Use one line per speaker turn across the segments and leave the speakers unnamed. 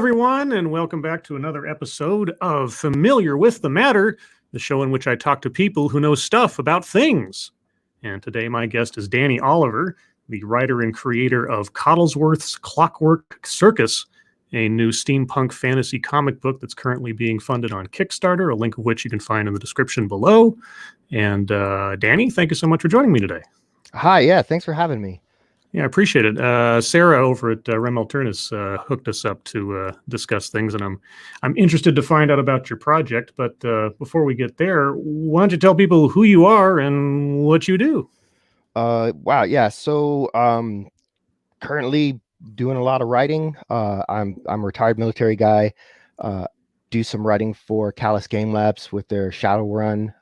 everyone, and welcome back to another episode of Familiar with the Matter, the show in which I talk to people who know stuff about things. And today my guest is Danny Oliver, the writer and creator of Coddlesworth's Clockwork Circus, a new steampunk fantasy comic book that's currently being funded on Kickstarter, a link of which you can find in the description below. And Danny, thank you so much for joining me today.
Hi, yeah, thanks for having me.
Yeah, I appreciate it. Sarah over at Rem Alternus hooked us up to discuss things, and I'm interested to find out about your project. But before we get there, why don't you tell people who you are and what you do?
Wow, yeah. So currently doing a lot of writing. I'm a retired military guy. Do some writing for Callus Game Labs with their Shadowrun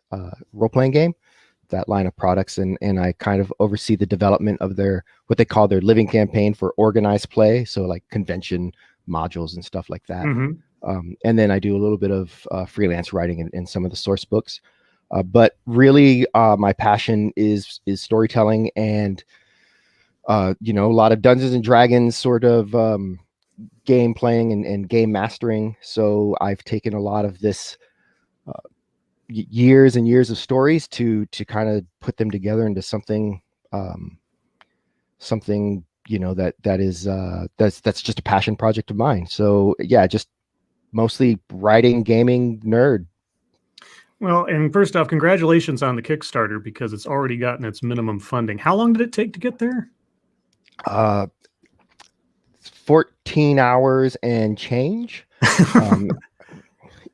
role-playing game. That line of products, and I kind of oversee the development of their what they call their living campaign for organized play, so like convention modules and stuff like that.
Mm-hmm.
And then I do a little bit of freelance writing in some of the source books, but really my passion is storytelling and a lot of Dungeons and Dragons sort of game playing and game mastering. So I've taken a lot of this years and years of stories to kind of put them together into something that's just a passion project of mine. So yeah, just mostly writing, gaming, nerd.
Well, and first off, congratulations on the Kickstarter, because it's already gotten its minimum funding. How long did it take to get there?
14 hours and change.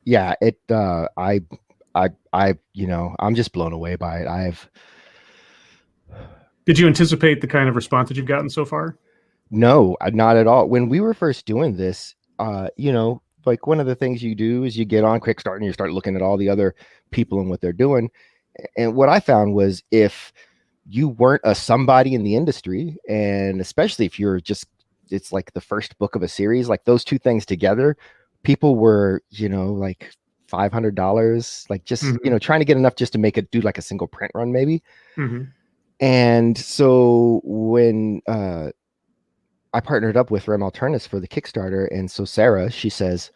Yeah, it I'm just blown away by it.
Did you anticipate the kind of response that you've gotten so far?
No, not at all. When we were first doing this, like one of the things you do is you get on Kickstarter and you start looking at all the other people and what they're doing. And what I found was if you weren't a somebody in the industry, and especially if you're just, it's like the first book of a series, like those two things together, people were, like $500, like just trying to get enough just to do like a single print run maybe.
Mm-hmm.
And so when I partnered up with Rem Alternus for the Kickstarter, and so Sarah, she says,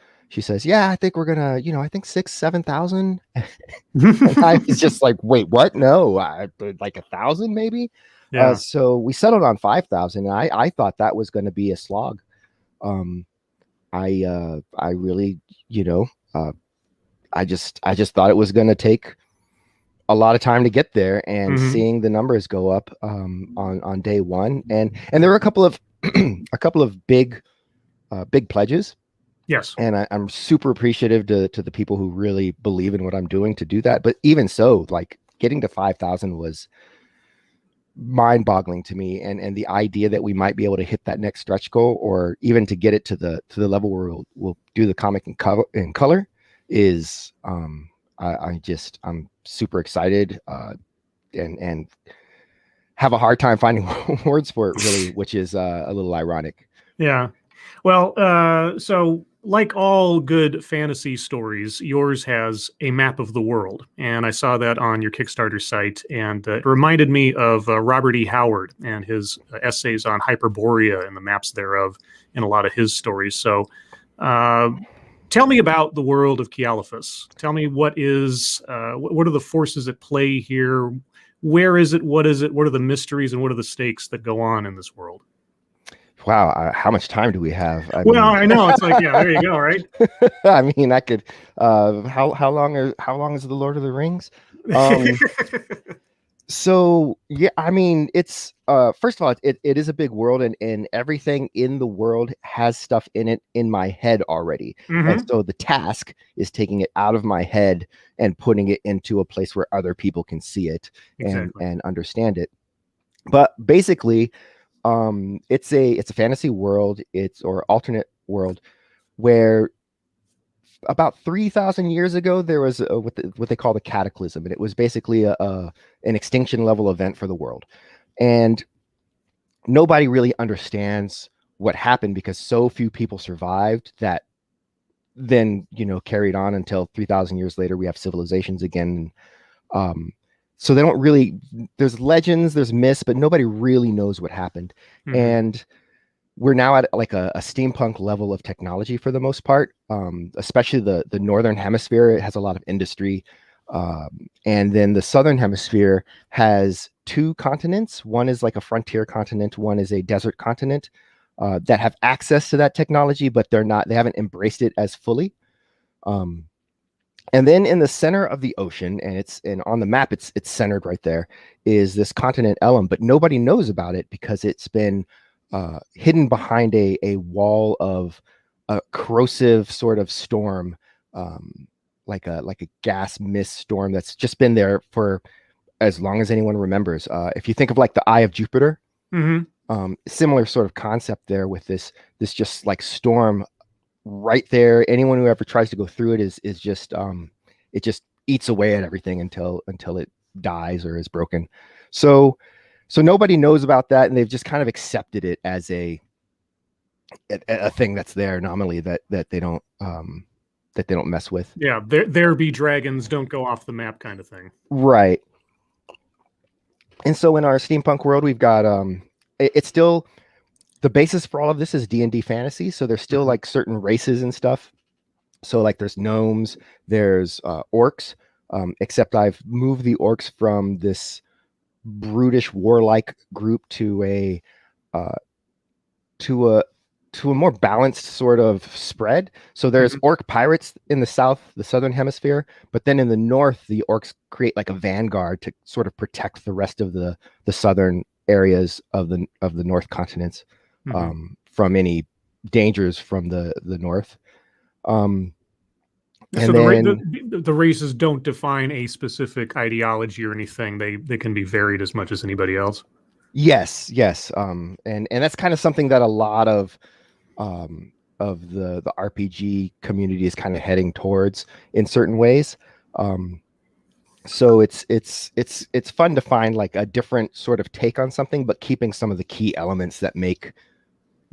yeah, I think we're gonna, I think 6,000-7,000. And I was just like, wait, what? No, like 1,000 maybe.
Yeah.
So we settled on 5,000, and I thought that was going to be a slog. I really, I just thought it was going to take a lot of time to get there, and seeing the numbers go up on day one, and there were a couple of big pledges.
Yes,
and I'm super appreciative to the people who really believe in what I'm doing to do that. But even so, like getting to 5,000 was mind-boggling to me, and the idea that we might be able to hit that next stretch goal, or even to get it to the level where we'll do the comic in color is I'm super excited and have a hard time finding words for it, really, which is a little ironic.
Yeah. Well, so like all good fantasy stories, yours has a map of the world, and I saw that on your Kickstarter site, and it reminded me of Robert E. Howard and his essays on Hyperborea and the maps thereof in a lot of his stories. So tell me about the world of Kialaphus. Tell me what are the forces at play here? Where is it? What is it? What are the mysteries and what are the stakes that go on in this world?
Wow, how much time do we have?
I know it's like, yeah, there you go, right?
I mean, I could. How long is the Lord of the Rings? So yeah, I mean, it's first of all, it is a big world, and everything in the world has stuff in it in my head already. And so the task is taking it out of my head and putting it into a place where other people can see it and understand it. But basically, it's a fantasy world, or alternate world, where about 3,000 years ago there was what they call the cataclysm, and it was basically an extinction level event for the world, and nobody really understands what happened because so few people survived that then carried on until 3,000 years later we have civilizations again. So they don't really, there's legends, there's myths, but nobody really knows what happened. And we're now at like a steampunk level of technology for the most part, especially the northern hemisphere. It has a lot of industry, and then the southern hemisphere has two continents. One is like a frontier continent, one is a desert continent, that have access to that technology, but they haven't embraced it as fully. And then in the center of the ocean, and on the map it's centered right there, is this continent Elam, but nobody knows about it because it's been hidden behind a wall of a corrosive sort of storm, like a gas mist storm that's just been there for as long as anyone remembers. If you think of like the Eye of Jupiter, similar sort of concept there with this just like storm right there. Anyone who ever tries to go through it is just it just eats away at everything until it dies or is broken. So nobody knows about that, and they've just kind of accepted it as a thing that's there nominally that they don't mess with.
Yeah, there be dragons, don't go off the map kind of thing.
Right. And so in our steampunk world, we've got it's still the basis for all of this is D&D fantasy, so there's still like certain races and stuff. So like there's gnomes, there's orcs, except I've moved the orcs from this brutish warlike group to a more balanced sort of spread. So there's orc pirates in the southern hemisphere, but then in the north, the orcs create like a vanguard to sort of protect the rest of the southern areas of the north continents from any dangers from the north.
So the races don't define a specific ideology or anything. They can be varied as much as anybody else.
Yes. And that's kind of something that a lot of the RPG community is kind of heading towards in certain ways. So it's fun to find like a different sort of take on something, but keeping some of the key elements that make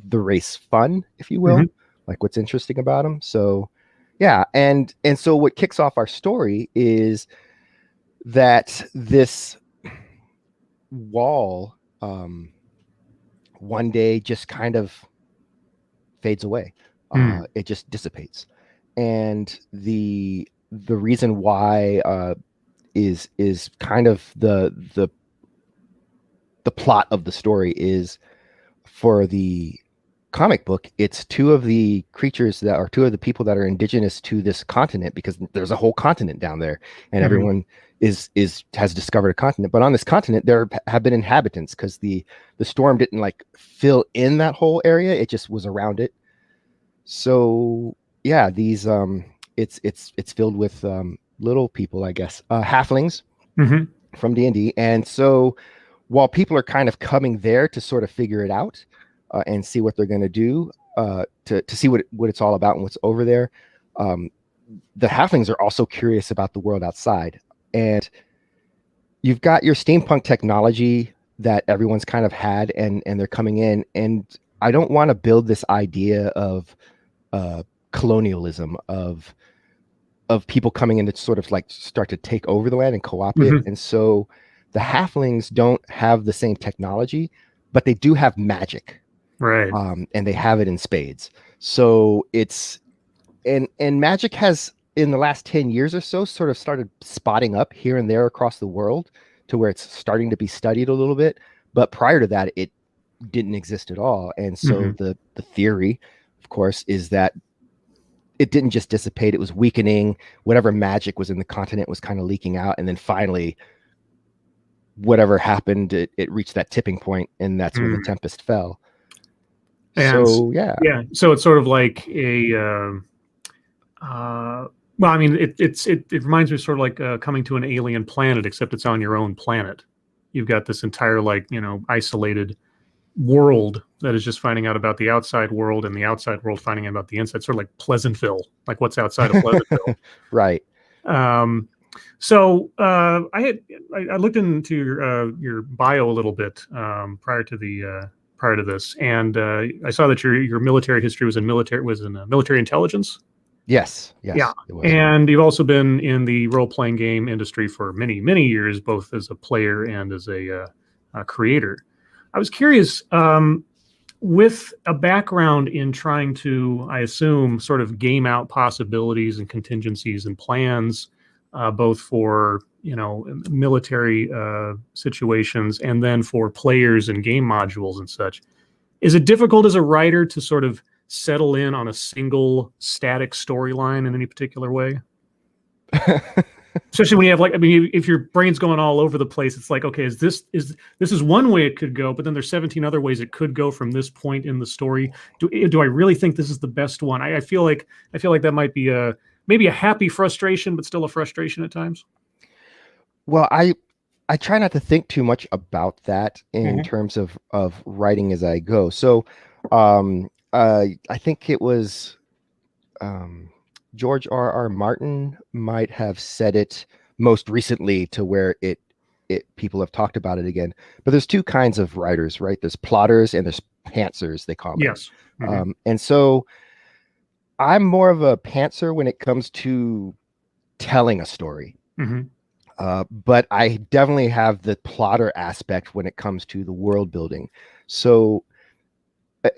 the race fun, if you will, like what's interesting about them. So yeah, and so what kicks off our story is that this wall one day just kind of fades away. It just dissipates, and the reason why is kind of the plot of the story is, for the comic book, it's two of the creatures that are two of the people that are indigenous to this continent, because there's a whole continent down there, and everyone has discovered a continent. But on this continent, there have been inhabitants, because the storm didn't like fill in that whole area; it just was around it. So yeah, these it's filled with little people, I guess, halflings from D&D, and so while people are kind of coming there to sort of figure it out. And see what they're going to do to see what it's all about and what's over there. The halflings are also curious about the world outside. And you've got your steampunk technology that everyone's kind of had, and they're coming in. And I don't want to build this idea of colonialism, of people coming in to sort of like start to take over the land and co-opt it. And so the halflings don't have the same technology, but they do have magic.
Right.
And they have it in spades. So it's and magic has in the last 10 years or so sort of started spotting up here and there across the world to where it's starting to be studied a little bit. But prior to that, it didn't exist at all. And so the theory, of course, is that it didn't just dissipate, it was weakening. Whatever magic was in the continent was kind of leaking out, and then finally whatever happened, it reached that tipping point, and that's when the tempest fell.
And
so yeah,
so it's sort of like a well, I mean, it reminds me sort of like coming to an alien planet, except it's on your own planet. You've got this entire like isolated world that is just finding out about the outside world, and the outside world finding out about the inside. Sort of like Pleasantville, like what's outside of Pleasantville.
Right.
So I looked into your bio a little bit prior to this, and I saw that your military history was in military intelligence.
Yes.
Yeah, and you've also been in the role-playing game industry for many, many years, both as a player and as a creator. I was curious, with a background in trying to, I assume, sort of game out possibilities and contingencies and plans, both for military situations and then for players and game modules and such, is it difficult as a writer to sort of settle in on a single static storyline in any particular way? Especially when you have, like, I mean, if your brain's going all over the place, it's like, okay, this is one way it could go, but then there's 17 other ways it could go from this point in the story. Do I really think this is the best one? I feel like that might be maybe a happy frustration, but still a frustration at times.
Well, I try not to think too much about that in terms of writing as I go. So I think it was George R.R. Martin might have said it most recently to where it people have talked about it again. But there's two kinds of writers, right? There's plotters and there's pantsers, they call them.
Yes.
And so I'm more of a pantser when it comes to telling a story. But I definitely have the plotter aspect when it comes to the world building. So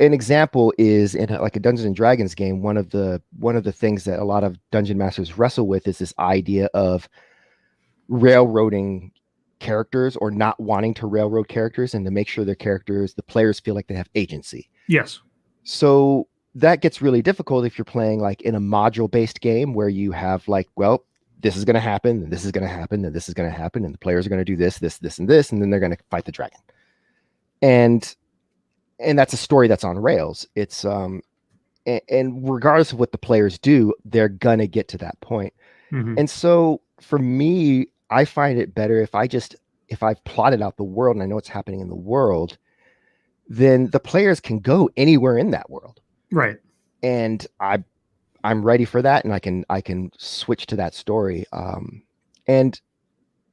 an example is in like a Dungeons and Dragons game, one of the things that a lot of dungeon masters wrestle with is this idea of railroading characters or not wanting to railroad characters, and to make sure the players feel like they have agency.
Yes.
So that gets really difficult if you're playing like in a module based game where you have like, well, this is going to happen, and this is going to happen, and this is going to happen, and the players are going to do this, and this, and then they're going to fight the dragon. And that's a story that's on rails. It's and regardless of what the players do, they're going to get to that point. And so for me, I find it better if I've plotted out the world and I know what's happening in the world, then the players can go anywhere in that world.
Right.
And I'm ready for that, and I can switch to that story. And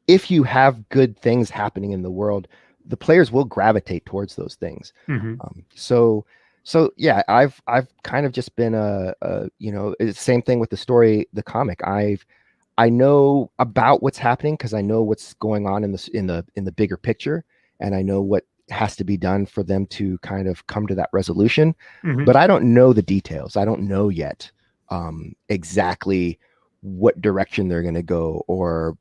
if you have good things happening in the world, the players will gravitate towards those things. So yeah, I've kind of just been it's the same thing with the story, the comic. I know about what's happening because I know what's going on in the bigger picture, and I know what has to be done for them to kind of come to that resolution. But I don't know the details. I don't know yet exactly what direction they're going to go or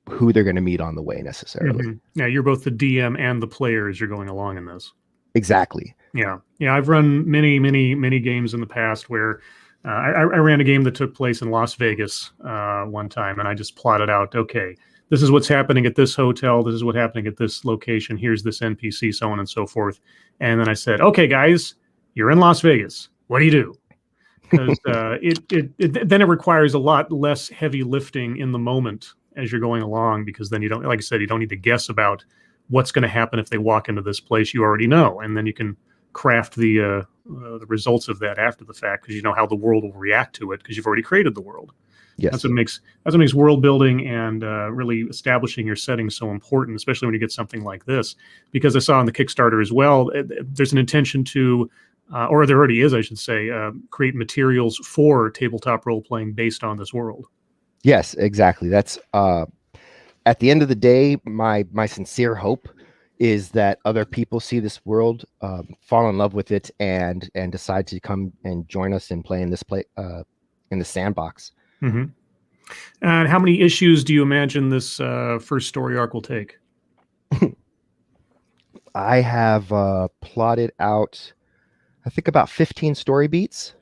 who they're going to meet on the way necessarily.
Yeah, you're both the DM and the player as you're going along in this.
Exactly.
Yeah. I've run many games in the past where I ran a game that took place in Las Vegas one time, and I just plotted out, okay, this is what's happening at this hotel, this is what's happening at this location, here's this NPC, so on and so forth. And then I said, okay, guys, you're in Las Vegas. What do you do? Because then it requires a lot less heavy lifting in the moment as you're going along, because then you don't, like I said, you don't need to guess about what's going to happen if they walk into this place. You already know, and then you can craft the results of that after the fact, because you know how the world will react to it because you've already created the world.
Yes.
That's what makes world building and really establishing your setting so important, especially when you get something like this. Because I saw on the Kickstarter as well, there's an intention to, or there already is, I should say, create materials for tabletop role playing based on this world.
Yes, exactly. That's at the end of the day, my sincere hope is that other people see this world, fall in love with it, and decide to come and join us and play in this in the sandbox.
And how many issues do you imagine this first story arc will take?
I have plotted out, I think, about 15 story beats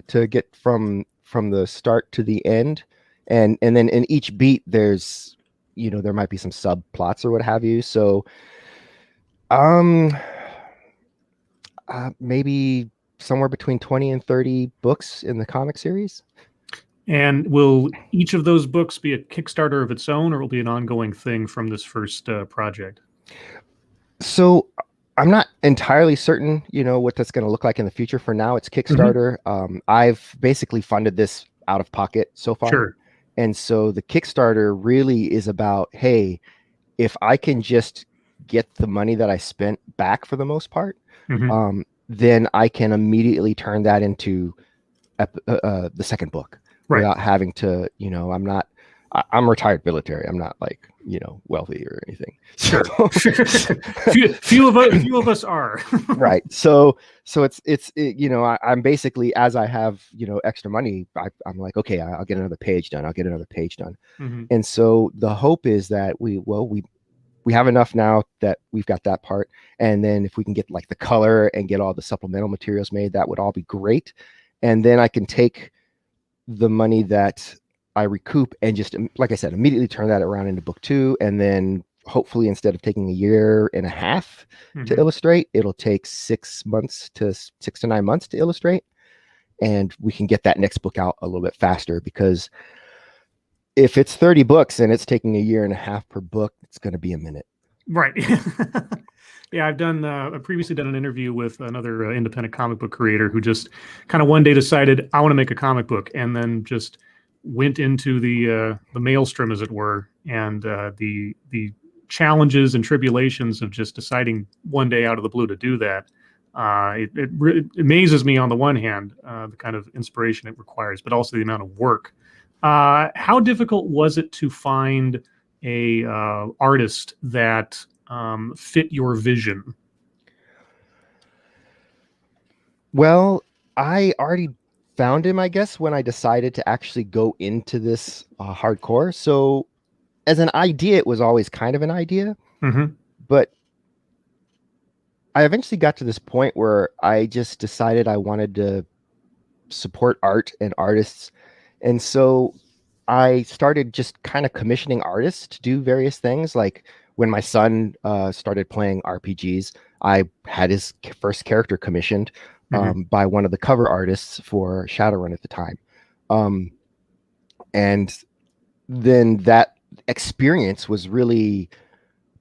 to get from the start to the end. And then in each beat, there's, there might be some subplots or what have you. So, maybe somewhere between 20 and 30 books in the comic series.
And will each of those books be a Kickstarter of its own, or will it be an ongoing thing from this first project?
So I'm not entirely certain, what that's going to look like in the future. For now, it's Kickstarter. I've basically funded this out of pocket so far.
Sure.
And so the Kickstarter really is about, hey, if I can just get the money that I spent back for the most part, then I can immediately turn that into the second book. Right. Without having to, I'm not I'm retired military. I'm not like, you know, wealthy or anything.
Sure. few of us are.
Right. So you know, I'm basically, as I have, you know, extra money, I'm like, okay, I'll get another page done. I'll get another page done.
Mm-hmm.
And so the hope is that we have enough now that we've got that part. And then if we can get like the color and get all the supplemental materials made, that would all be great. And then I can take the money that I recoup and just, like I said, immediately turn that around into book 2. And then hopefully, instead of taking a year and a half to illustrate, it'll take 6 to 9 months to illustrate. And we can get that next book out a little bit faster, because if it's 30 books and it's taking a year and a half per book, it's going to be a minute.
Right. Yeah, I've previously done an interview with another independent comic book creator who just kind of one day decided, I want to make a comic book, and then just went into the maelstrom, as it were, and the challenges and tribulations of just deciding one day out of the blue to do that. It amazes me on the one hand, the kind of inspiration it requires, but also the amount of work. How difficult was it to find a artist that fit your vision?
Well, I already found him, I guess, when I decided to actually go into this hardcore. So as an idea, it was always kind of an idea, but I eventually got to this point where I just decided I wanted to support art and artists. And so I started just kind of commissioning artists to do various things. Like when my son started playing RPGs, I had his first character commissioned by one of the cover artists for Shadowrun at the time. And then that experience was really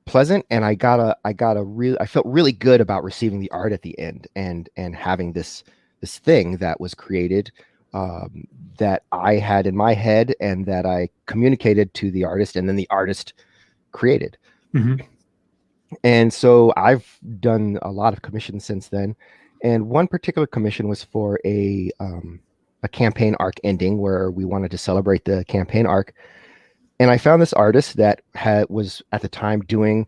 pleasant, and I felt really good about receiving the art at the end and having this thing that was created that I had in my head and that I communicated to the artist, and then the artist created. And so I've done a lot of commissions since then. And one particular commission was for a campaign arc ending, where we wanted to celebrate the campaign arc. And I found this artist that was at the time doing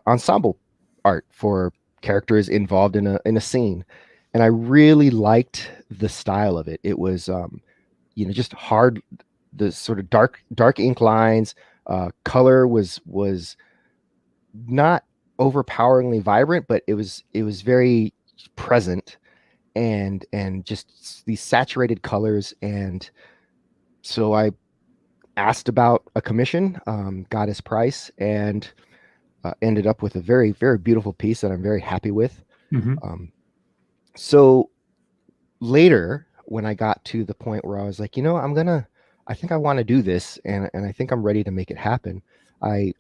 ensemble art for characters involved in a scene. And I really liked the style of it. It was, just hard, the sort of dark ink lines. Color was not overpoweringly vibrant, but it was very present, and just these saturated colors. And so I asked about a commission, got his price, and ended up with a very, very beautiful piece that I'm very happy with. So later, when I got to the point where I was like, I think I want to do this, and I think I'm ready to make it happen. I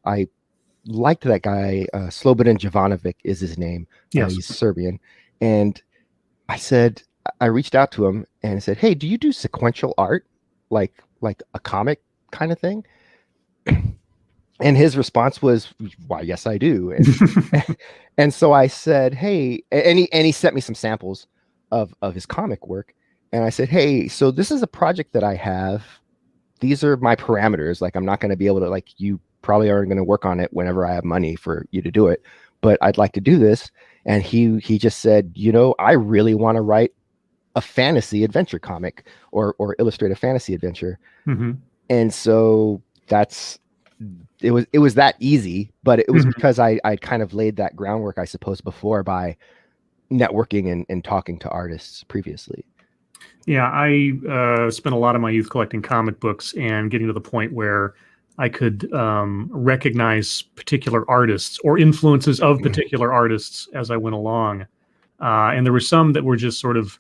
liked that guy, Slobodan Jovanovic is his name.
Yes.
He's Serbian. And I reached out to him and said, hey, do you do sequential art? Like a comic kind of thing? And his response was, why, yes, I do. And so I said, hey, and he sent me some samples of his comic work. And I said, hey, so this is a project that I have. These are my parameters. Like, I'm not going to be able to, like, you probably aren't going to work on it whenever I have money for you to do it, but I'd like to do this. And he just said, I really want to write a fantasy adventure comic or illustrate a fantasy adventure. And so it was that easy, but it was because I kind of laid that groundwork, I suppose, before, by networking and talking to artists previously.
Yeah, I spent a lot of my youth collecting comic books and getting to the point where I could recognize particular artists or influences of particular artists as I went along. And there were some that were just sort of,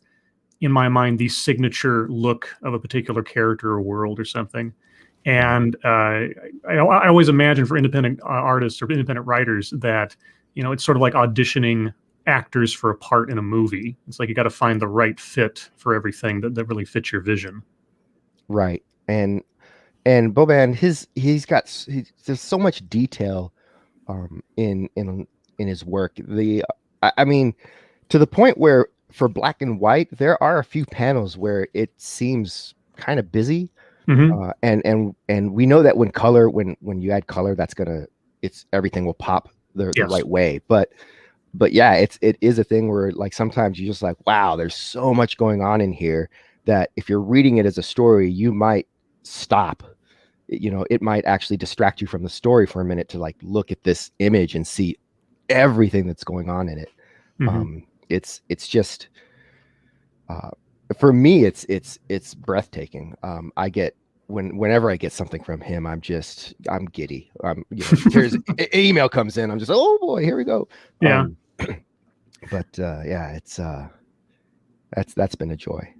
in my mind, the signature look of a particular character or world or something. And I always imagine for independent artists or independent writers that, it's sort of like auditioning actors for a part in a movie. It's like you got to find the right fit for everything that really fits your vision.
Right. And Boban, there's so much detail in his work. I mean, to the point where for black and white, there are a few panels where it seems kind of busy, And we know that when you add color, everything will pop the right way. But yeah, it is a thing where like sometimes you just like, wow, there's so much going on in here that if you're reading it as a story, you might stop. It might actually distract you from the story for a minute to like look at this image and see everything that's going on in it. It's just for me, it's breathtaking. Whenever I get something from him, I'm giddy. Here's an email comes in, I'm just, oh boy, here we go.
Yeah.
But yeah, it's that's been a joy.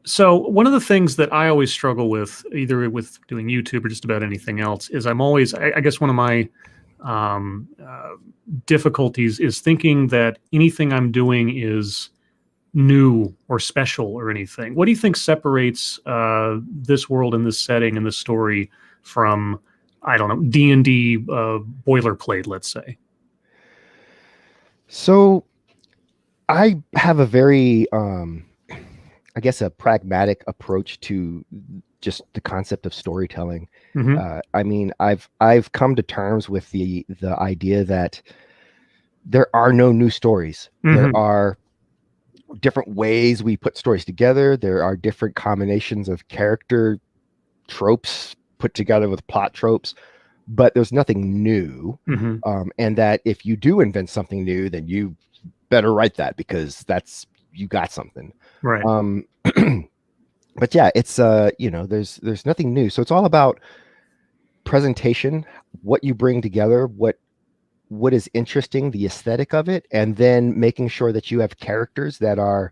So one of the things that I always struggle with, either with doing YouTube or just about anything else, is I'm always, I guess one of my difficulties is thinking that anything I'm doing is new or special or anything. What do you think separates this world and this setting and this story from, I don't know, D&D boilerplate, let's say?
So I have a very, I guess, a pragmatic approach to just the concept of storytelling. I mean, I've come to terms with the idea that there are no new stories. There are different ways we put stories together. There are different combinations of character tropes put together with plot tropes, but there's nothing new. And that if you do invent something new, then you better write that, because you got something.
Right.
But yeah, it's there's nothing new. So it's all about presentation, what you bring together, what is interesting, the aesthetic of it, and then making sure that you have characters that are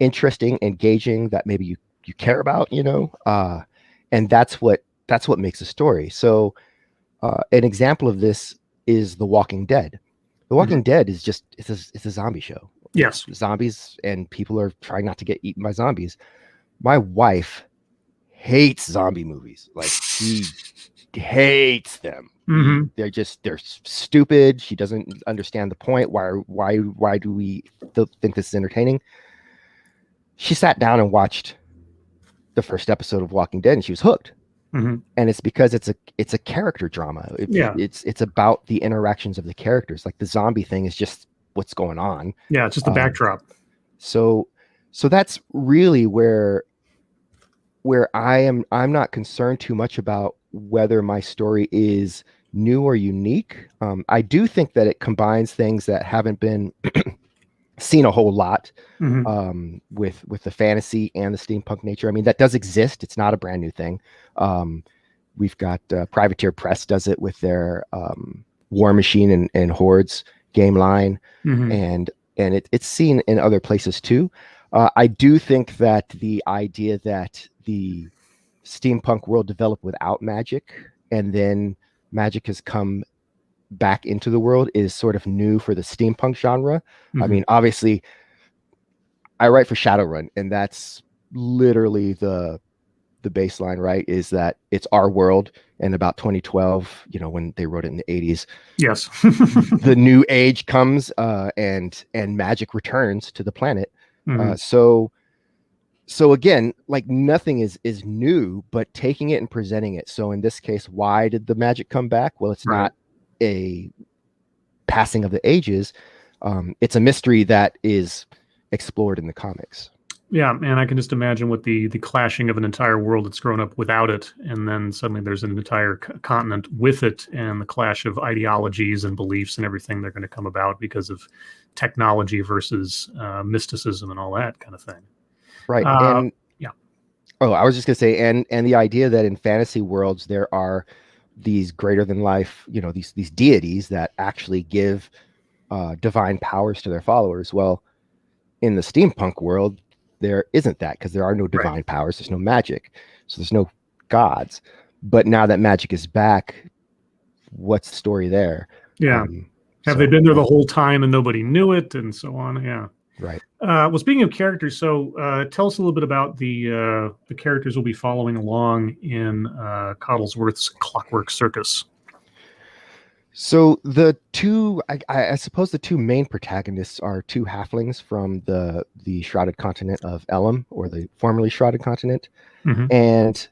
interesting, engaging, that maybe you care about, and that's what makes a story. So an example of this is The Walking Dead. The Walking Dead is just it's a zombie show.
Yes.
Zombies, and people are trying not to get eaten by zombies. My wife hates zombie movies. Like, she hates them. They're stupid. She doesn't understand the point. Why do we think this is entertaining? She sat down and watched the first episode of Walking Dead, and she was hooked. And it's because it's a character drama. It's about the interactions of the characters. Like, the zombie thing is just what's going on.
Yeah, it's just the backdrop.
So that's really where I'm not concerned too much about whether my story is new or unique. I do think that it combines things that haven't been seen a whole lot with the fantasy and the steampunk nature. I mean, that does exist. It's not a brand new thing. We've got Privateer Press does it with their War Machine and Hordes game line, and it's seen in other places too. I do think that the idea that the steampunk world developed without magic, and then magic has come back into the world, is sort of new for the steampunk genre. I mean, obviously, I write for Shadowrun, and that's literally the baseline, right? Is that it's our world, and about 2012, when they wrote it in the 80s,
yes,
the new age comes, and magic returns to the planet. So again, like, nothing is new, but taking it and presenting it. So in this case, why did the magic come back? Well, it's not a passing of the ages. It's a mystery that is explored in the comics.
Yeah, and I can just imagine with the clashing of an entire world that's grown up without it, and then suddenly there's an entire continent with it, and the clash of ideologies and beliefs and everything they're going to come about because of technology versus mysticism and all that kind of thing.
Right. And
yeah.
Oh, I was just gonna say, and the idea that in fantasy worlds there are these greater than life, these deities that actually give divine powers to their followers. Well, in the steampunk world, there isn't that, because there are no divine powers. There's no magic, so there's no gods. But now that magic is back, what's the story there?
Yeah. Have they been there the whole time and nobody knew it, and so on? Yeah.
Right.
Well, speaking of characters, so tell us a little bit about the characters we'll be following along in Coddlesworth's Clockwork Circus.
So the two, I suppose the two main protagonists are two halflings from the shrouded continent of Elam, or the formerly shrouded continent.
Mm-hmm.
And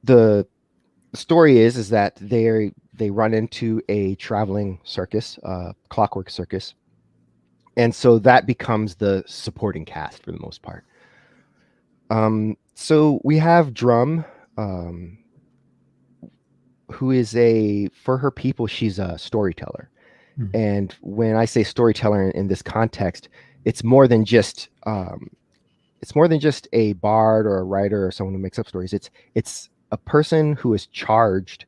the story is that they run into a traveling circus, Clockwork Circus, and so that becomes the supporting cast for the most part. So we have Drum, who is for her people, she's a storyteller.
Mm-hmm.
And when I say storyteller in this context, it's more than just a bard or a writer or someone who makes up stories. It's a person who is charged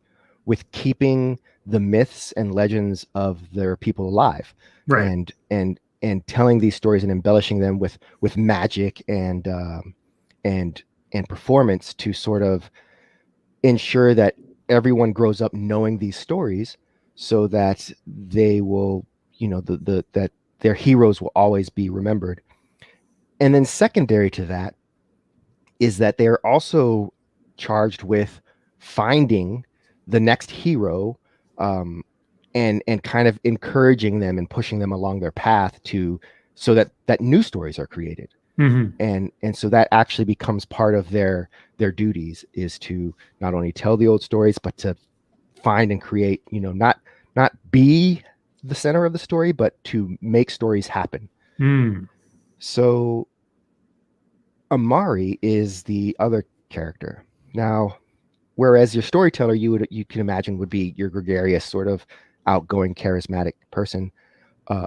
with keeping the myths and legends of their people alive,
Right.
and telling these stories and embellishing them with magic and performance to sort of ensure that everyone grows up knowing these stories, so that they will, that their heroes will always be remembered. And then secondary to that is that they're also charged with finding the next hero, and kind of encouraging them and pushing them along their path so that new stories are created.
Mm-hmm.
And so that actually becomes part of their duties, is to not only tell the old stories, but to find and create, not be the center of the story, but to make stories happen.
Mm.
So Amari is the other character. Now, whereas your storyteller, you can imagine, would be your gregarious, sort of outgoing, charismatic person.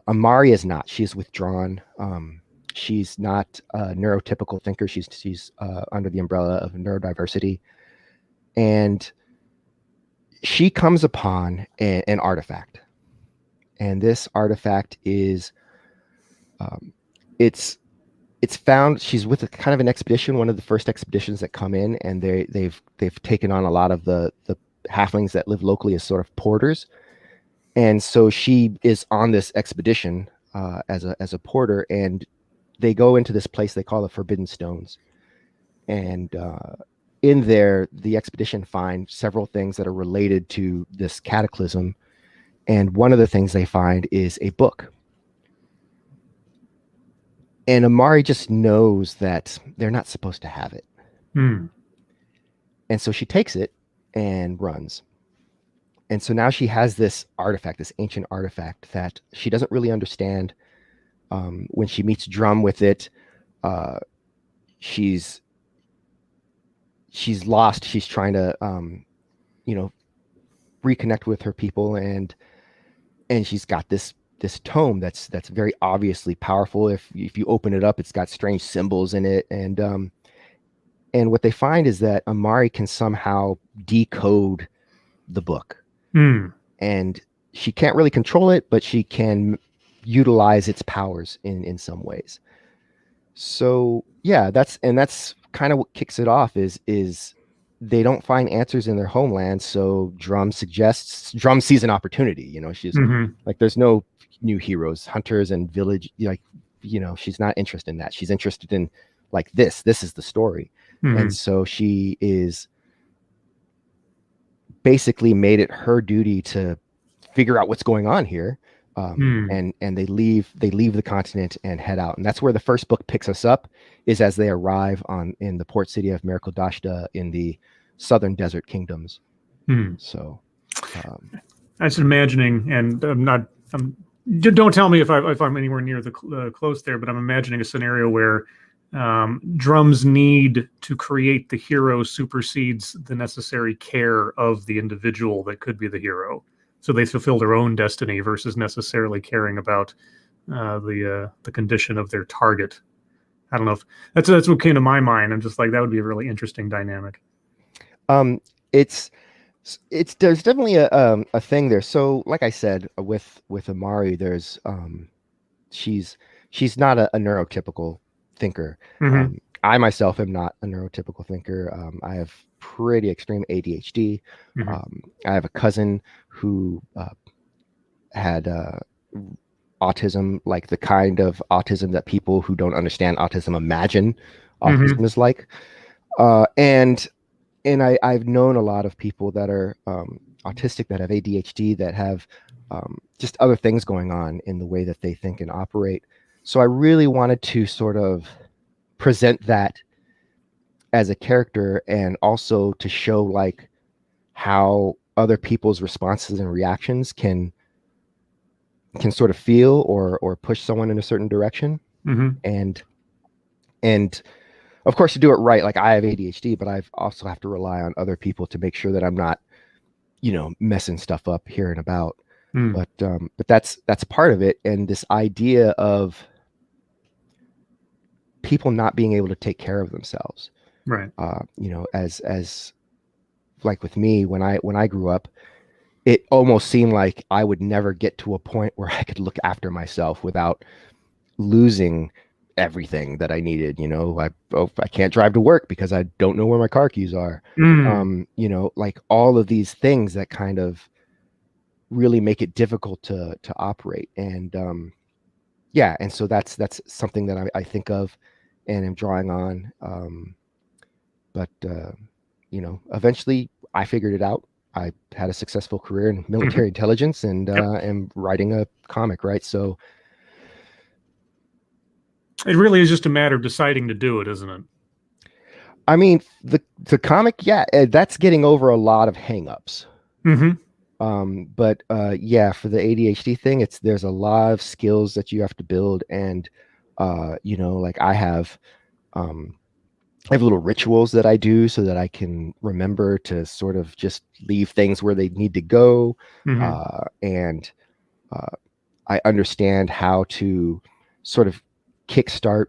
Amari is not. She's withdrawn. She's not a neurotypical thinker. She's under the umbrella of neurodiversity, and she comes upon an artifact, and this artifact is, it's found. She's with a kind of an expedition, one of the first expeditions that come in, and they've taken on a lot of the halflings that live locally as sort of porters, and so she is on this expedition as a porter, and they go into this place they call the Forbidden Stones, and in there the expedition finds several things that are related to this cataclysm, and one of the things they find is a book. And Amari just knows that they're not supposed to have it.
Mm.
And so she takes it and runs. And so now she has this artifact, this ancient artifact that she doesn't really understand. When she meets Drum with it, she's lost. She's trying to, reconnect with her people, and she's got this tome that's very obviously powerful. If you open it up, it's got strange symbols in it, and what they find is that Amari can somehow decode the book.
Mm.
And she can't really control it, but she can utilize its powers in some ways. So yeah, that's kind of what kicks it off, is they don't find answers in their homeland. So Drum sees an opportunity. She's
Mm-hmm.
like, there's no new heroes, hunters and village, she's not interested in that. She's interested in, like, this is the story.
Mm-hmm.
And so she is basically made it her duty to figure out what's going on here. And they leave the continent and head out. And that's where the first book picks us up, is as they arrive in the port city of Miracle-Dashta in the southern desert kingdoms. So
I was imagining, and don't tell me if I'm anywhere near the close there, but I'm imagining a scenario where Drum's need to create the hero supersedes the necessary care of the individual that could be the hero. So they fulfill their own destiny versus necessarily caring about the condition of their target. I don't know if that's what came to my mind. I'm just like, that would be a really interesting dynamic.
There's definitely a thing there. So like I said, with Amari, there's she's not a neurotypical thinker.
Mm-hmm.
I myself am not a neurotypical thinker. I have pretty extreme ADHD.
Mm-hmm.
I have a cousin who had autism, like the kind of autism that people who don't understand autism imagine autism is like. And I've known a lot of people that are autistic, that have ADHD, that have just other things going on in the way that they think and operate. So I really wanted to sort of present that as a character, and also to show like how other people's responses and reactions can sort of feel or push someone in a certain direction. And of course, to do it right, like I have ADHD, but I also have to rely on other people to make sure that I'm not, messing stuff up here and about. But that's part of it. And this idea of people not being able to take care of themselves,
right?
As like with me, when I grew up, it almost seemed like I would never get to a point where I could look after myself without losing everything that I needed. I can't drive to work because I don't know where my car keys are. Like all of these things that kind of really make it difficult to operate. And and so that's something that I think of and am drawing on. But eventually I figured it out. I had a successful career in military intelligence, and am writing a comic, right? So
it really is just a matter of deciding to do it, isn't it?
I mean, the comic, that's getting over a lot of hangups. But for the ADHD thing, there's a lot of skills that you have to build, and like I have little rituals that I do so that I can remember to sort of just leave things where they need to go. And I understand how to sort of kickstart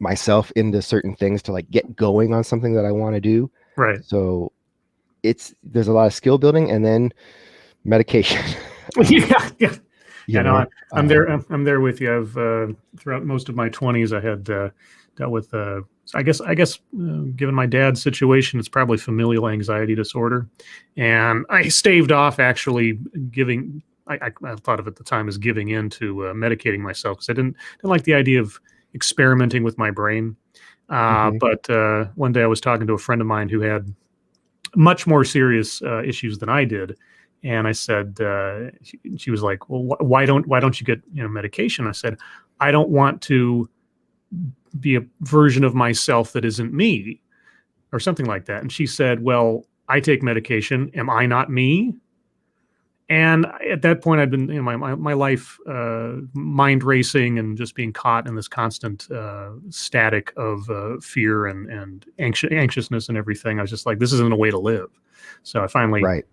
myself into certain things to like get going on something that I want to do.
Right.
So there's a lot of skill building, and then medication.
I'm there with you. I've throughout most of my 20s, I had dealt with I guess given my dad's situation, it's probably familial anxiety disorder, and I staved off actually giving. I thought of it at the time as giving in to medicating myself, because I didn't like the idea of experimenting with my brain. But one day I was talking to a friend of mine who had much more serious issues than I did, and I said, she was like, "Well, why don't you get medication?" I said, "I don't want to be a version of myself that isn't me," or something like that. And she said, "Well, I take medication. Am I not me?" And at that point, I'd been, my life, mind racing and just being caught in this constant static of fear and anxiousness and everything. I was just like, this isn't a way to live. So I finally, like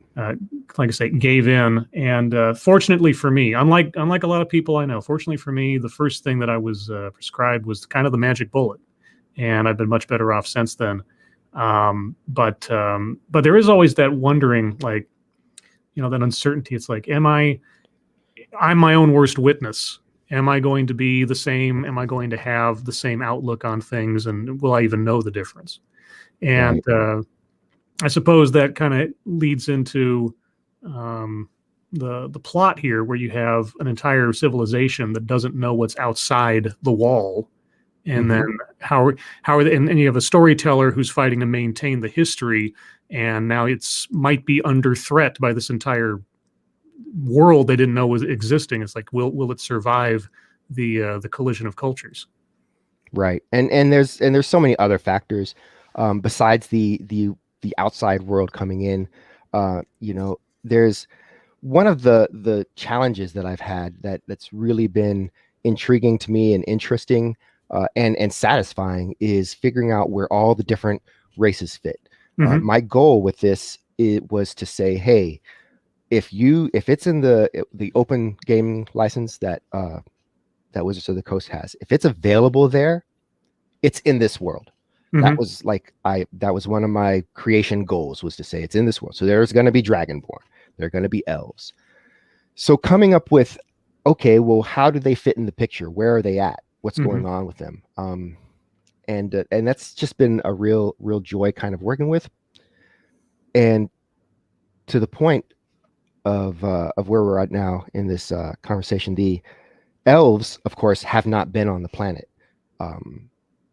I say, gave in. And fortunately for me, unlike a lot of people I know, fortunately for me, the first thing that I was prescribed was kind of the magic bullet, and I've been much better off since then. But there is always that wondering, like, that uncertainty. It's like, I'm my own worst witness. Am I going to be the same? Am I going to have the same outlook on things? And will I even know the difference? And I suppose that kind of leads into the plot here, where you have an entire civilization that doesn't know what's outside the wall. And then how are they, and you have a storyteller who's fighting to maintain the history, and now might be under threat by this entire world they didn't know was existing. It's like, will it survive the collision of cultures?
Right. And there's so many other factors besides the outside world coming in. There's one of the challenges that I've had that's really been intriguing to me and interesting and satisfying is figuring out where all the different races fit. My goal with this was to say, hey, if it's in the open game license that Wizards of the Coast has, if it's available there, it's in this world. That was that was one of my creation goals, was to say it's in this world. So there's going to be Dragonborn, there are going to be elves. So coming up with, okay, well, how do they fit in the picture? Where are they at? What's going on with them? And that's just been a real joy kind of working with. And to the point of where we're at now in this conversation, the elves, of course, have not been on the planet.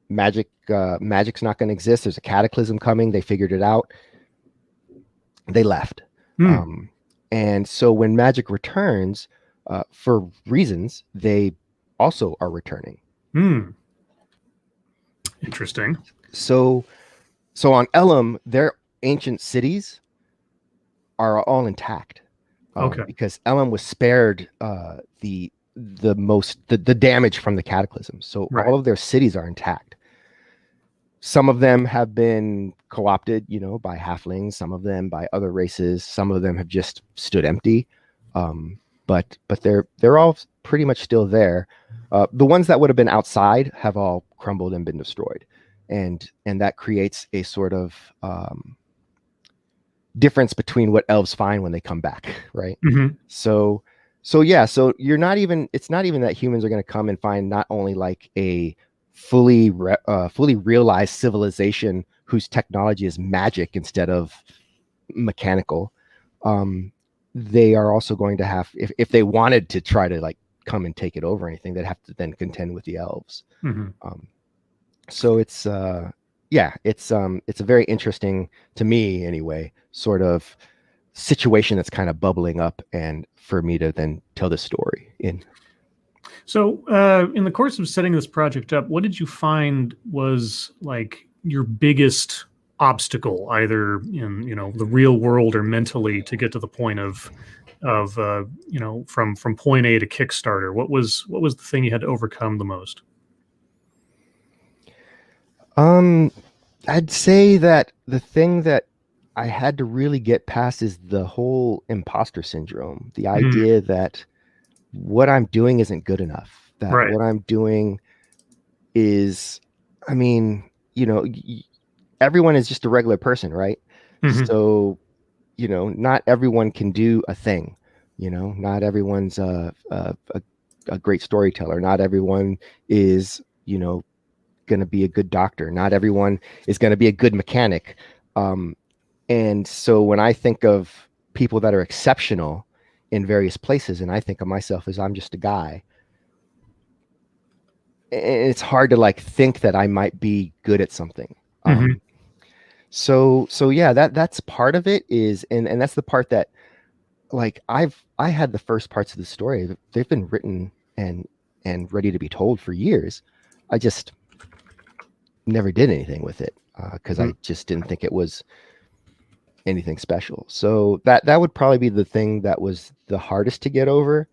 Magic's not going to exist. There's a cataclysm coming. They figured it out. They left. And so when magic returns, for reasons, they also are returning.
Interesting.
So on Elam, their ancient cities are all intact.
Okay.
Because Elam was spared the damage from the cataclysm. So
Right.
all of their cities are intact. Some of them have been co-opted, by halflings, some of them by other races, some of them have just stood empty. But they're all pretty much still there. The ones that would have been outside have all crumbled and been destroyed. And that creates a sort of difference between what elves find when they come back, right? So you're not even, it's not even that humans are going to come and find not only like a fully realized civilization whose technology is magic instead of mechanical. They are also going to have, if they wanted to try to like come and take it over or anything, they'd have to then contend with the elves. So it's a very interesting, to me anyway, sort of situation that's kind of bubbling up, and for me to then tell the story in. So
in the course of setting this project up, what did you find was like your biggest obstacle, either in the real world or mentally, to get to the point of from point A to Kickstarter? What was the thing you had to overcome the most?
I'd say that the thing that I had to really get past is the whole imposter syndrome. The idea that what I'm doing isn't good enough. That what I'm doing is, I mean, everyone is just a regular person, right? So, not everyone can do a thing. Not everyone's a great storyteller. Not everyone is, going to be a good doctor. Not everyone is going to be a good mechanic. And so when I think of people that are exceptional in various places, and I think of myself as I'm just a guy, it's hard to like think that I might be good at something. So yeah, that's part of it is, and that's the part that like I had the first parts of the story. They've been written and ready to be told for years. I just never did anything with it because I just didn't think it was anything special. So that would probably be the thing that was the hardest to get over.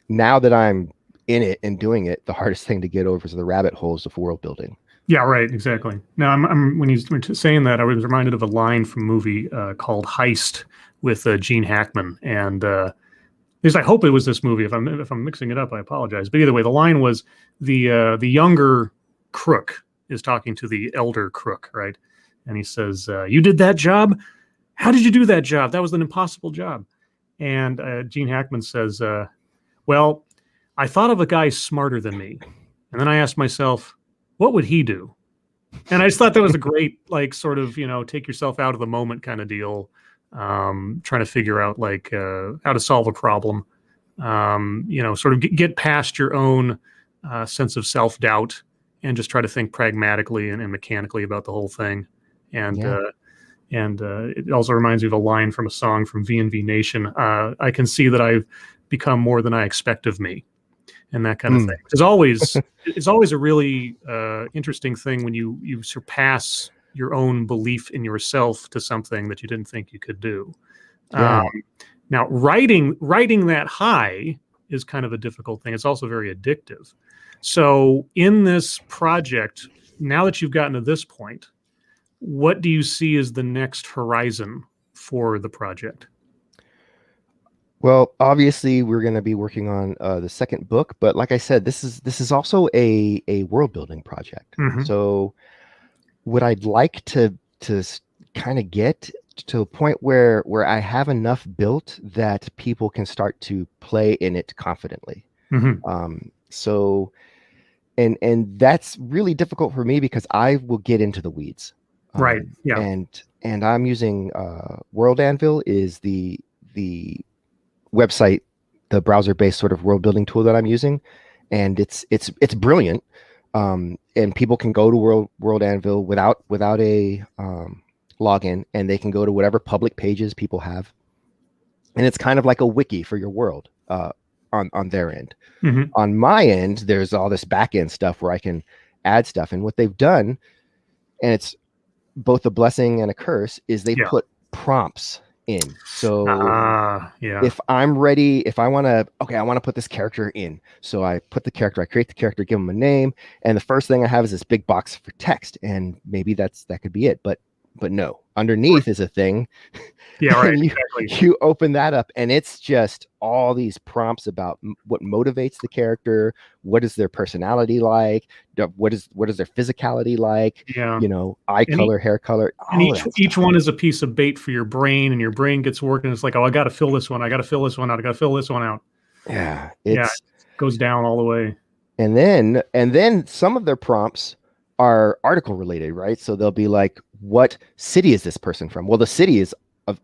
Now that I'm in it and doing it, the hardest thing to get over is the rabbit holes of world building.
Yeah, right, exactly. Now, I'm when you're saying that, I was reminded of a line from a movie called Heist with Gene Hackman, and at least I hope it was this movie. If I'm mixing it up, I apologize. But either way, the line was the younger crook is talking to the elder crook, right? And he says, "You did that job? How did you do that job? That was an impossible job." And Gene Hackman says, "Well, I thought of a guy smarter than me, and then I asked myself, what would he do?" And I just thought that was a great, like, sort of, take yourself out of the moment kind of deal, trying to figure out like how to solve a problem, sort of get past your own sense of self-doubt and just try to think pragmatically and mechanically about the whole thing. And it also reminds me of a line from a song from V&V Nation. I can see that I've become more than I expect of me. And that kind of thing. It's always a really interesting thing when you surpass your own belief in yourself to something that you didn't think you could do.
Yeah.
Now, writing that high is kind of a difficult thing. It's also very addictive. So in this project, now that you've gotten to this point, what do you see as the next horizon for the project?
Well, obviously, we're going to be working on the second book, but like I said, this is also a world building project. So, what I'd like to kind of get to a point where I have enough built that people can start to play in it confidently. So, and that's really difficult for me because I will get into the weeds.
Right. Yeah.
And I'm using World Anvil is the website, the browser-based sort of world building tool that I'm using, and it's brilliant. And people can go to World Anvil without a login, and they can go to whatever public pages people have, and it's kind of like a wiki for your world on their end.
Mm-hmm.
On my end, there's all this back end stuff where I can add stuff, and what they've done, and it's both a blessing and a curse, is they put prompts in. So if I'm ready, if I want to put this character in, so I put the character, I create the character, give them a name, and the first thing I have is this big box for text, and maybe that could be it, but no, underneath is a thing.
Yeah, right.
You open that up, and it's just all these prompts about what motivates the character, what is their personality like, what is their physicality like, eye color, hair color,
and each one is a piece of bait for your brain, and your brain gets working. It's like, oh, I got to fill this one, I got to fill this one out, I got to fill this one out. It goes down all the way. And
then some of their prompts are article related, right? So they'll be like, what city is this person from? Well, the city is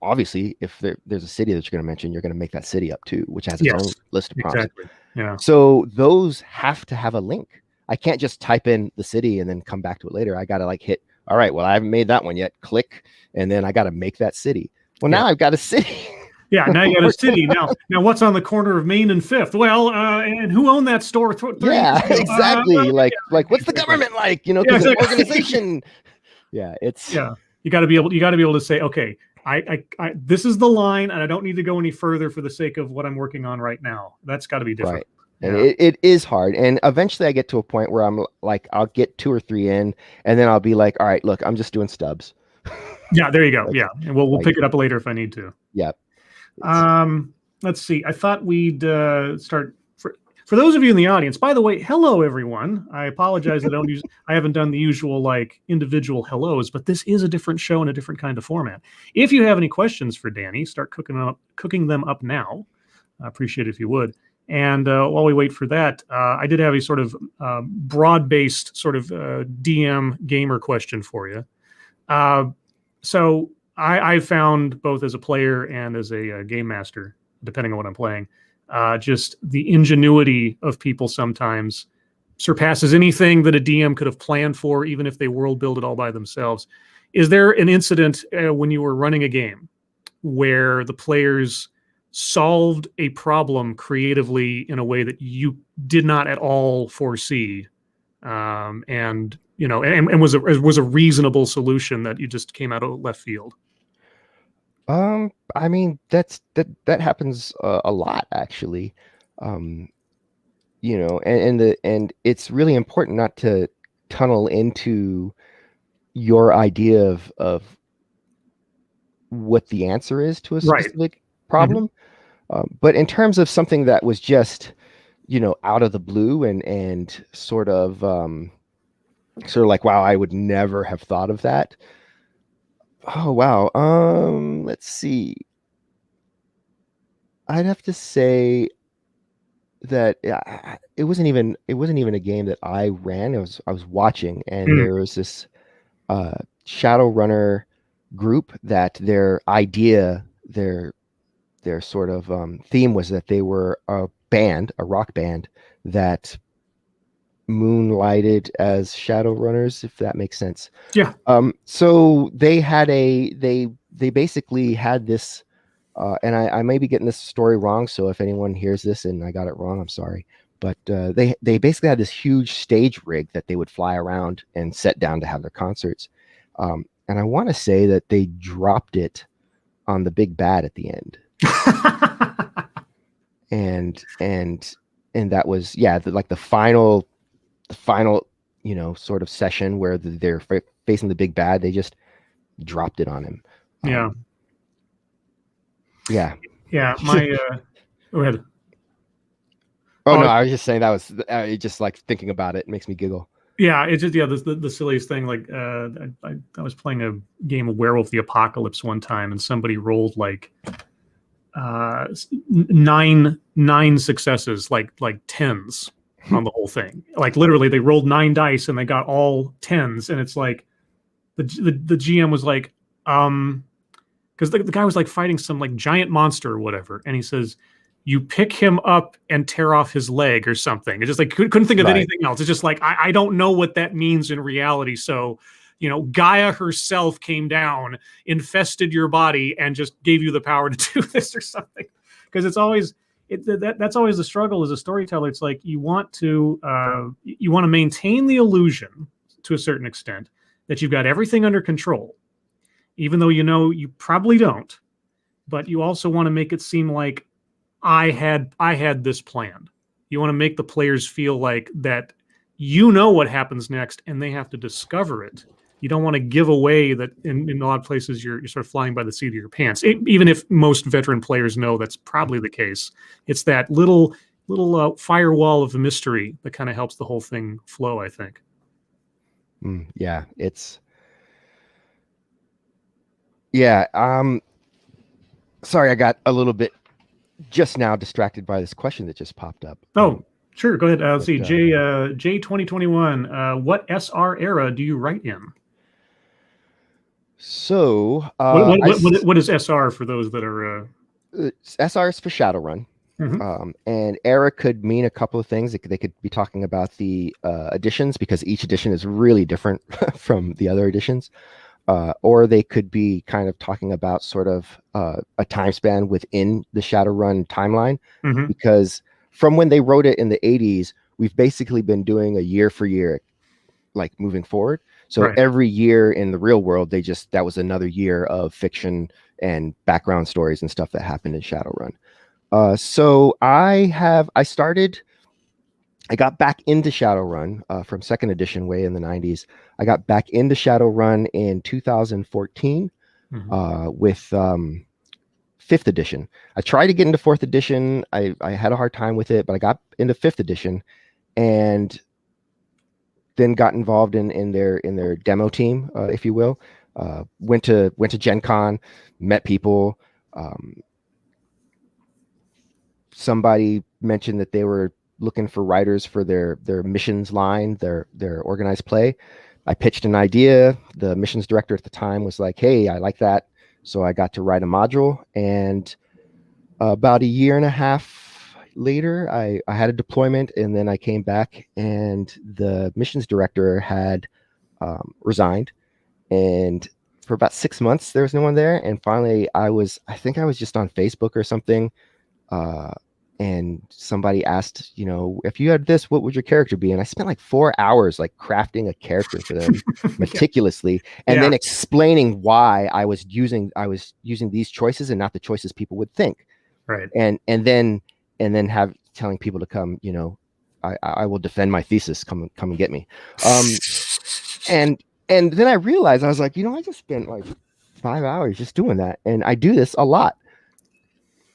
obviously, if there's a city that you're going to mention, you're going to make that city up too, which has its own list of prompts.
Exactly. Yeah.
So those have to have a link. I can't just type in the city and then come back to it later. I got to hit, all right, well, I haven't made that one yet. Click. And then I got to make that city. Well, now I've got a city.
Yeah, now you got a city. Now what's on the corner of Main and Fifth? Well, and who owned that store?
Exactly. Like what's the government like? Because an organization. It's
You got to be able to say, okay, I this is the line, and I don't need to go any further for the sake of what I'm working on right now. That's got to be different.
Right. And it is hard. And eventually I get to a point where I'm like, I'll get 2 or 3 in, and then I'll be like, all right, look, I'm just doing stubs.
Yeah, there you go. And we'll pick it up later if I need to.
Yeah.
Let's see. I thought we'd start for those of you in the audience. By the way, hello everyone. I apologize I haven't done the usual individual hellos, but this is a different show and a different kind of format. If you have any questions for Danny, start cooking them up now. I appreciate it if you would. And while we wait for that, I did have a sort of broad-based sort of DM gamer question for you. So I found, both as a player and as a game master, depending on what I'm playing, just the ingenuity of people sometimes surpasses anything that a DM could have planned for, even if they world build it all by themselves. Is there an incident when you were running a game where the players solved a problem creatively in a way that you did not at all foresee, and was a reasonable solution that you just came out of left field?
I mean, that happens a lot, actually. And it's really important not to tunnel into your idea of what the answer is to a specific problem. But in terms of something that was just, out of the blue and sort of like, wow, I would never have thought of that. Oh, wow. Let's see. I'd have to say that it wasn't even a game that I ran. I was watching, and there was this Shadowrunner group that their idea, their sort of theme was that they were a rock band that moonlighted as Shadowrunners, if that makes sense.
Yeah.
So they had they basically had this, and I may be getting this story wrong, so if anyone hears this and I got it wrong, I'm sorry. But they basically had this huge stage rig that they would fly around and set down to have their concerts. And I want to say that they dropped it on the big bad at the end. and that was the final sort of session where they're facing the big bad. They just dropped it on him.
Yeah. My go ahead.
No, I was just saying that was just like thinking about it makes me giggle.
Yeah, it's just the silliest thing. Like I was playing a game of Werewolf the Apocalypse one time, and somebody rolled like 9 successes, like tens on the whole thing. Like literally, they rolled 9 dice and they got all tens, and it's like the GM was like, because the guy was like fighting some like giant monster or whatever, and he says, you pick him up and tear off his leg or something. It's just like couldn't think of anything else. It's just like I don't know what that means in reality. So Gaia herself came down, infested your body, and just gave you the power to do this or something. Because it's always that's always the struggle as a storyteller. It's like you want to maintain the illusion to a certain extent that you've got everything under control, even though you probably don't. But you also want to make it seem like I had this planned. You want to make the players feel like that what happens next, and they have to discover it. You don't want to give away that in a lot of places you're sort of flying by the seat of your pants. Even if most veteran players know that's probably the case, it's that little firewall of mystery that kind of helps the whole thing flow, I think.
Yeah, sorry, I got a little bit just now distracted by this question that just popped up.
Oh, sure, go ahead. Let's see, J 2021. What SR era do you write in?
So,
what is SR for those that are?
SR is for Shadowrun, and era could mean a couple of things. They could be talking about the editions, because each edition is really different from the other editions, or they could be kind of talking about sort of a time span within the Shadowrun timeline, because from when they wrote it in the 80s, we've basically been doing a year for year, like moving forward. So every year in the real world, that was another year of fiction and background stories and stuff that happened in Shadowrun. So I got back into Shadowrun from second edition way in the 90s. I got back into Shadowrun in 2014 with fifth edition. I tried to get into fourth edition. I had a hard time with it, but I got into fifth edition, and then got involved in their demo team, if you will. Went to Gen Con, met people. Somebody mentioned that they were looking for writers for their missions line, their organized play. I pitched an idea. The missions director at the time was like, "Hey, I like that." So I got to write a module, and about a year and a half later, I had a deployment, and then I came back, and the missions director had resigned, and for about 6 months there was no one there. And finally, I think I was just on Facebook or something, and somebody asked, if you had this, what would your character be? And I spent like 4 hours like crafting a character for them meticulously, and then explaining why I was using these choices and not the choices people would think.
Right.
And then telling people to come, I will defend my thesis. Come and get me. And then I realized, I was like, I just spent like 5 hours just doing that, and I do this a lot.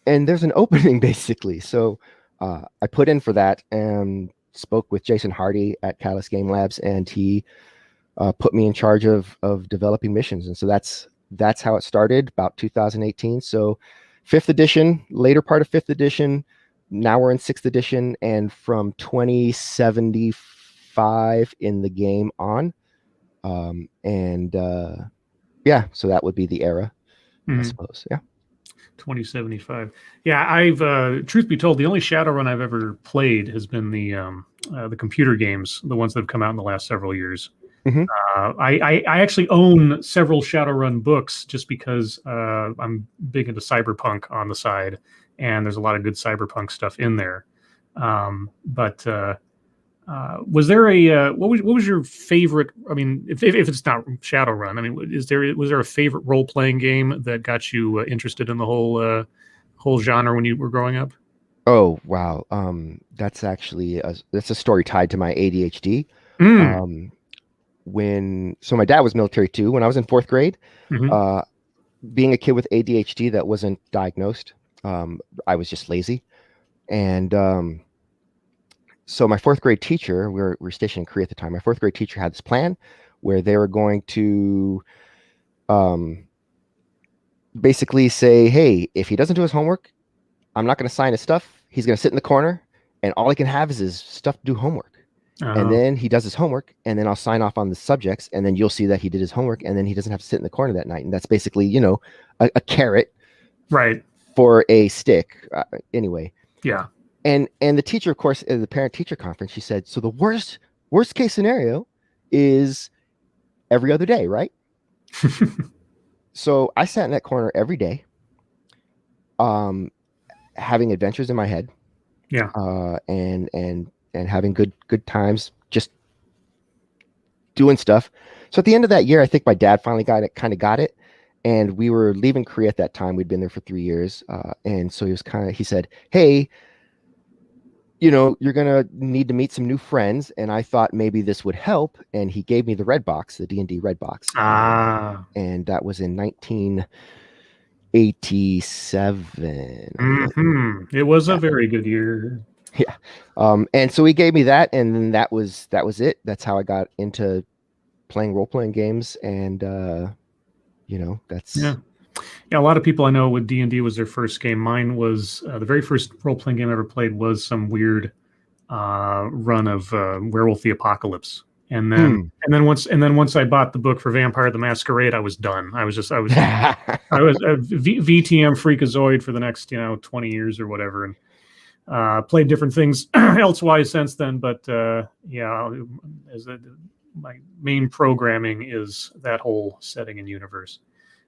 And there's an opening basically. So I put in for that and spoke with Jason Hardy at Catalyst Game Labs, and he put me in charge of developing missions. And so that's how it started, about 2018. So fifth edition, later part of fifth edition. Now we're in sixth edition, and from 2075 in the game on. So that would be the era, I suppose. Yeah.
2075. Yeah, I've truth be told, the only Shadowrun I've ever played has been the computer games, the ones that have come out in the last several years. I actually own several Shadowrun books just because I'm big into cyberpunk on the side, and there's a lot of good cyberpunk stuff in there. Was there a what was your favorite? I mean, if it's not Shadowrun, I mean, was there a favorite role playing game that got you interested in the whole genre when you were growing up?
Oh wow, that's actually that's a story tied to my ADHD. So my dad was military too. When I was in fourth grade, being a kid with ADHD that wasn't diagnosed, I was just lazy, and so my fourth grade teacher, we were stationed in Korea at the time. My fourth grade teacher had this plan where they were going to basically say, "Hey, if he doesn't do his homework, I'm not going to sign his stuff. He's going to sit in the corner, and all he can have is his stuff to do homework. And then he does his homework, and then I'll sign off on the subjects, and then you'll see that he did his homework, and then he doesn't have to sit in the corner that night." And that's basically, a carrot,
right,
for a stick. Anyway.
Yeah.
And the teacher, of course, at the parent teacher conference, she said, so the worst case scenario is every other day, right? So I sat in that corner every day, having adventures in my head,
Yeah.
and having good times, just doing stuff. So at the end of that year, I think my dad finally got it, and we were leaving Korea at that time. We'd been there for 3 years, and so he said, "Hey, you're gonna need to meet some new friends," and I thought maybe this would help, and he gave me the red box, the D&D red box, and that was in 1987.
Mm-hmm. It was a very good year.
Yeah. And so he gave me that, and then that was it. That's how I got into playing role-playing games, and that's
Yeah. A lot of people I know with D&D was their first game. Mine was the very first role-playing game I ever played was some weird run of Werewolf the Apocalypse. And then once I bought the book for Vampire the Masquerade, I was done. I was a VTM freakazoid for the next 20 years or whatever, and played different things elsewise since then. But my main programming is that whole setting and universe.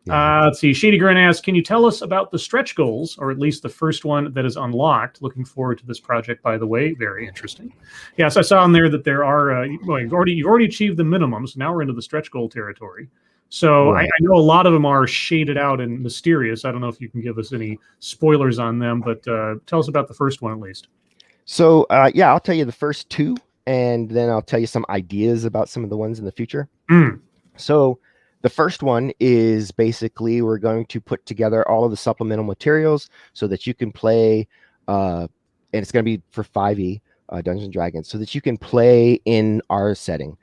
Let's see. Shady Grin asks, can you tell us about the stretch goals, or at least the first one that is unlocked? Looking forward to this project, by the way. Very interesting. Yes, I saw in there that there are, you've already achieved the minimums. Now we're into the stretch goal territory. So right. I know a lot of them are shaded out and mysterious. I don't know if you can give us any spoilers on them, but tell us about the first one at least.
So I'll tell you the first two, and then I'll tell you some ideas about some of the ones in the future. So the first one is basically we're going to put together all of the supplemental materials so that you can play, and it's going to be for 5e, Dungeons & Dragons, so that you can play in our setting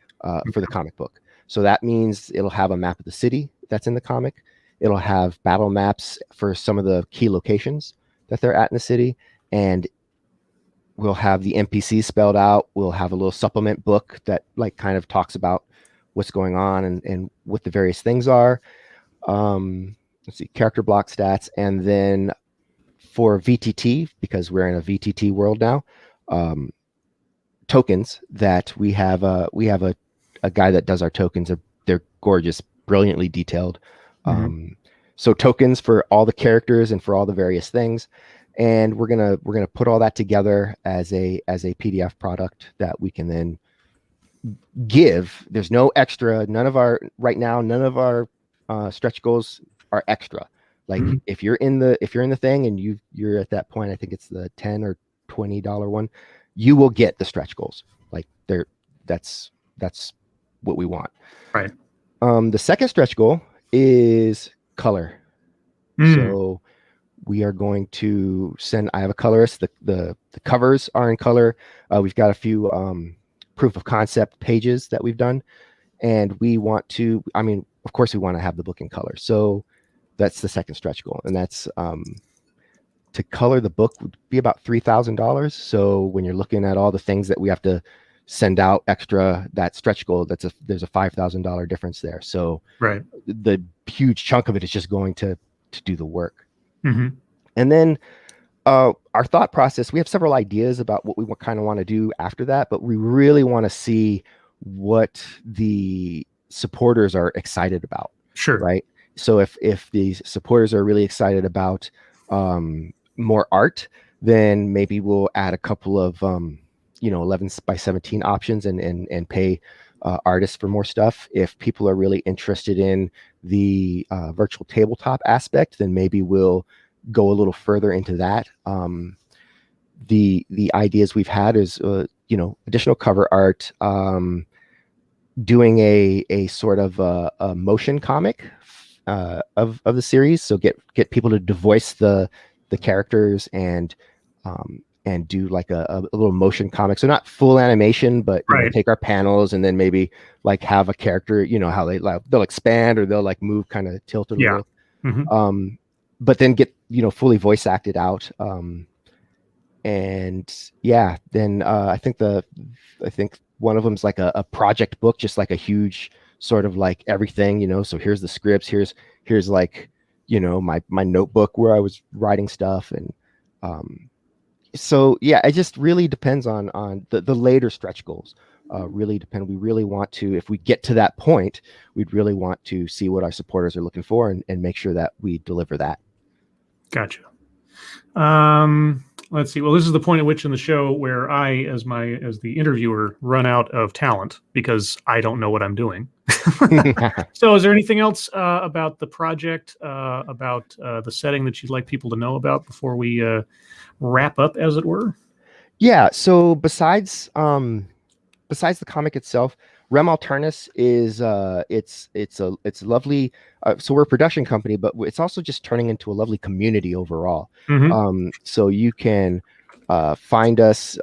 for the comic book. So that means it'll have a map of the city that's in the comic. It'll have battle maps for some of the key locations that they're at in the city, and we'll have the NPCs spelled out. We'll have a little supplement book that kind of talks about what's going on and what the various things are. Let's see, character block stats. And then for VTT, because we're in a VTT world now, tokens that we have a guy that does our tokens. They're gorgeous, brilliantly detailed. So tokens for all the characters and for all the various things. And we're gonna put all that together as a PDF product that we can then give. There's no extra. None of our stretch goals are extra. If you're in the thing and you're at that point, I think it's the $10 or $20 one, you will get the stretch goals. That's what we want.
Right.
The second stretch goal is color. So we are going to I have a colorist. The covers are in color. We've got a few proof of concept pages that we've done, and we want to, of course we want to have the book in color. So that's the second stretch goal, and that's to color the book would be about $3,000. So when you're looking at all the things that we have to send out extra, that stretch goal, there's a $5,000 difference there. So
right,
the huge chunk of it is just going to do the work. And then our thought process, we have several ideas about what we kind of want to do after that, but we really want to see what the supporters are excited about.
Sure.
Right. So if the supporters are really excited about more art, then maybe we'll add a couple of 11 by 17 options and pay artists for more stuff. If people are really interested in the virtual tabletop aspect, then maybe we'll go a little further into that. The ideas we've had is additional cover art, doing a sort of a motion comic of the series. So get people to voice the characters and do like a little motion comic. So not full animation, but take our panels and then maybe have a character, how they'll expand or they'll move, kind of tilt a little. But then get fully voice acted out. And yeah, then I think one of them's like a project book, just like a huge sort of everything, so here's the scripts, here's my notebook where I was writing stuff. And so yeah, it just really depends on the later stretch goals. really depend. We really want to, if we get to that point, we'd really want to see what our supporters are looking for and make sure that we deliver that.
Gotcha. Let's see. Well, this is the point at which in the show where I, as the interviewer, run out of talent because I don't know what I'm doing. So is there anything else about the project, about the setting that you'd like people to know about before we wrap up, as it were?
Yeah. So besides the comic itself, Rem Alternus is it's lovely. So we're a production company, but it's also just turning into a lovely community overall.
Mm-hmm.
So you can find us.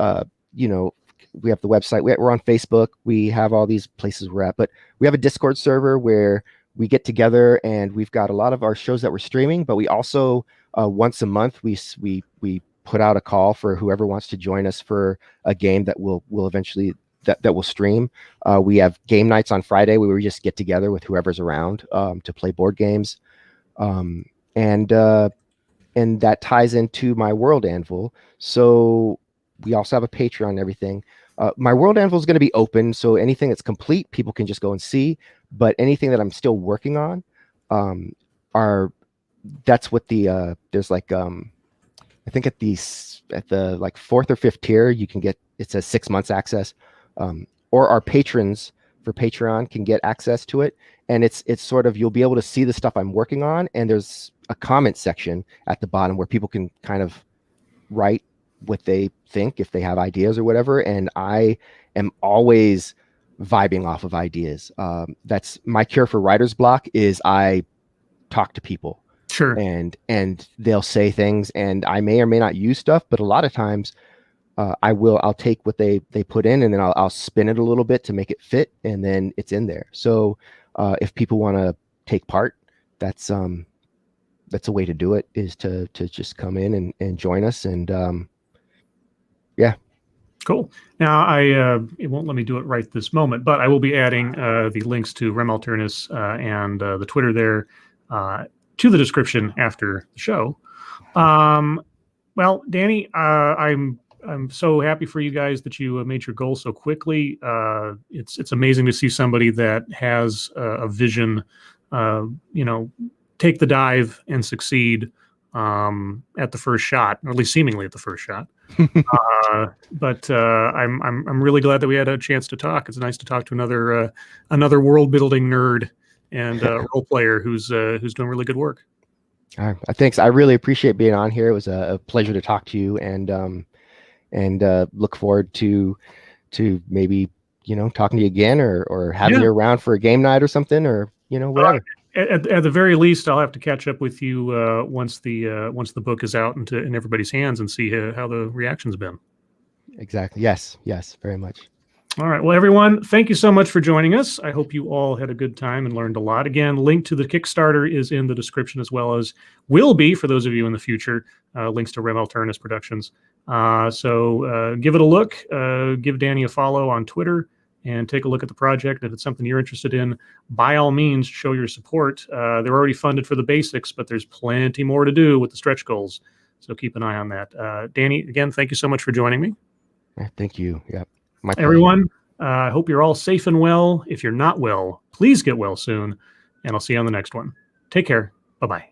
We have the website. We're on Facebook. We have all these places we're at, but we have a Discord server where we get together, and we've got a lot of our shows that we're streaming. But we also once a month we put out a call for whoever wants to join us for a game that will eventually that will stream. We have game nights on Friday where we just get together with whoever's around to play board games, and that ties into my World Anvil. So we also have a Patreon and everything. My World Anvil is going to be open, so anything that's complete, people can just go and see. But anything that I'm still working on, that's what there's like I think at the like 4th or 5th tier, you can get, it says 6 months access, or our patrons for Patreon can get access to it. And it's sort of, you'll be able to see the stuff I'm working on. And there's a comment section at the bottom where people can kind of write what they think, if they have ideas or whatever. And I am always vibing off of ideas. That's my cure for writer's block, is I talk to people.
Sure.
And they'll say things, and I may or may not use stuff, but a lot of times I'll take what they put in, and then I'll spin it a little bit to make it fit, and then it's in there. So if people want to take part, that's a way to do it, is to just come in and join us. And yeah.
Cool. Now, it won't let me do it right this moment, but I will be adding the links to Rem Alternus and the Twitter there to the description after the show. Well, Danny, I'm so happy for you guys that you made your goal so quickly. It's amazing to see somebody that has a vision, take the dive and succeed at the first shot, or at least seemingly at the first shot. But I'm really glad that we had a chance to talk. It's nice to talk to another world building nerd and role player who's doing really good work.
Thanks. I really appreciate being on here. It was a pleasure to talk to you, and look forward to maybe talking to you again, or having you around for a game night or something, or whatever.
At the very least, I'll have to catch up with you once the book is out and in everybody's hands, and see how the reaction's been.
Exactly. Yes, very much.
All right. Well, everyone, thank you so much for joining us. I hope you all had a good time and learned a lot. Again, link to the Kickstarter is in the description, as well as will be, for those of you in the future, links to Rem Alternus Productions. So give it a look. Give Danny a follow on Twitter, and take a look at the project. If it's something you're interested in, by all means, show your support. They're already funded for the basics, but there's plenty more to do with the stretch goals. So keep an eye on that. Danny, again, thank you so much for joining me.
Thank you. Yep. My pleasure.
Everyone, I hope you're all safe and well. If you're not well, please get well soon, and I'll see you on the next one. Take care. Bye-bye.